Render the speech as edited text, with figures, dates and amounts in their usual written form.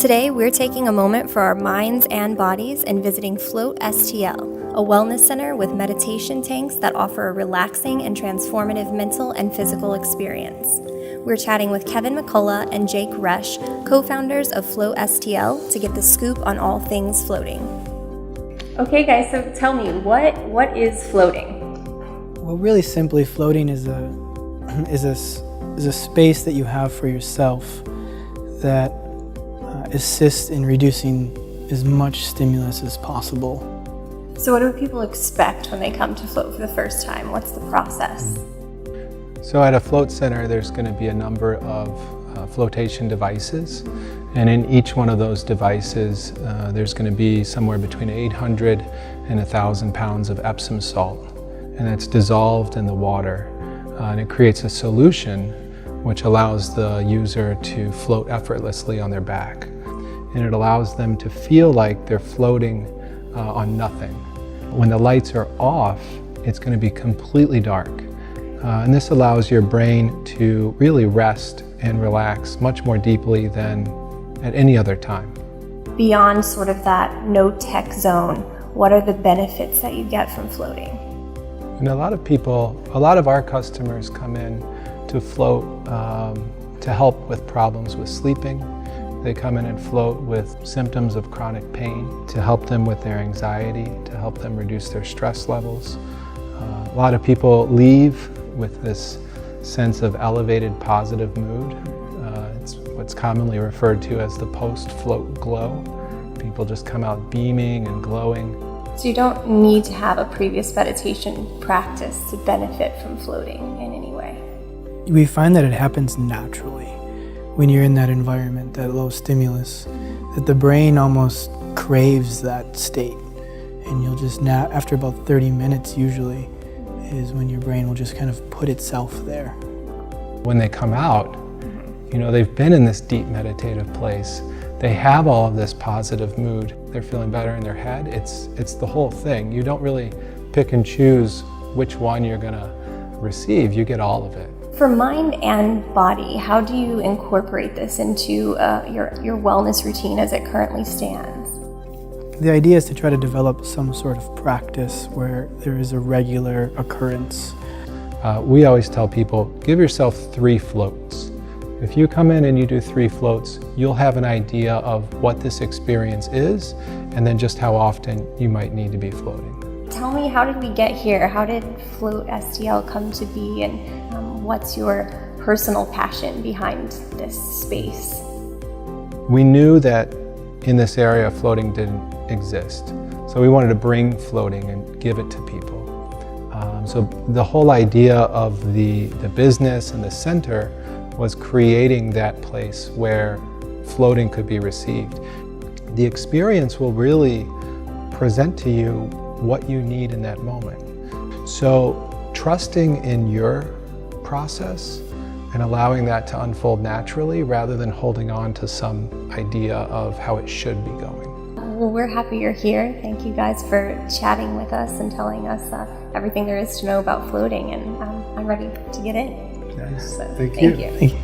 Today, we're taking a moment for our minds and bodies and visiting Float STL, a wellness center with meditation tanks that offer a relaxing and transformative mental and physical experience. We're chatting with Kevin McCullough and Jake Resch, co-founders of Float STL, to get the scoop on all things floating. Okay, guys, so tell me, what is floating? Well, really simply, floating is a space that you have for yourself that assists in reducing as much stimulus as possible. So what do people expect when they come to float for the first time? What's the process? So at a float center, there's going to be a number of flotation devices, and in each one of those devices there's going to be somewhere between 800 and 1,000 pounds of Epsom salt, and that's dissolved in the water, and it creates a solution which allows the user to float effortlessly on their back, and it allows them to feel like they're floating on nothing. When the lights are off, it's going to be completely dark, and this allows your brain to really rest and relax much more deeply than at any other time. Beyond sort of that no-tech zone, what are the benefits that you get from floating? And a lot of our customers come in to float to help with problems with sleeping. They come in and float with symptoms of chronic pain, to help them with their anxiety, to help them reduce their stress levels. A lot of people leave with this sense of elevated positive mood. It's what's commonly referred to as the post-float glow. People just come out beaming and glowing. So you don't need to have a previous meditation practice to benefit from floating in any way? We find that it happens naturally when you're in that environment, that low stimulus, that the brain almost craves that state. And you'll just, after about 30 minutes usually, is when your brain will just kind of put itself there. When they come out, they've been in this deep meditative place. They have all of this positive mood. They're feeling better in their head. It's the whole thing. You don't really pick and choose which one you're gonna receive. You get all of it. For mind and body, how do you incorporate this into your wellness routine as it currently stands? The idea is to try to develop some sort of practice where there is a regular occurrence. We always tell people, give yourself 3 floats. If you come in and you do 3 floats, you'll have an idea of what this experience is, and then just how often you might need to be floating. Tell me, how did we get here? How did Float STL come to be, and what's your personal passion behind this space? We knew that in this area floating didn't exist, so we wanted to bring floating and give it to people. So the whole idea of the business and the center was creating that place where floating could be received. The experience will really present to you what you need in that moment. So trusting in your process and allowing that to unfold naturally rather than holding on to some idea of how it should be going. Well, we're happy you're here. Thank you guys for chatting with us and telling us everything there is to know about floating, and I'm ready to get in. Nice. So, Thank you. Thank you.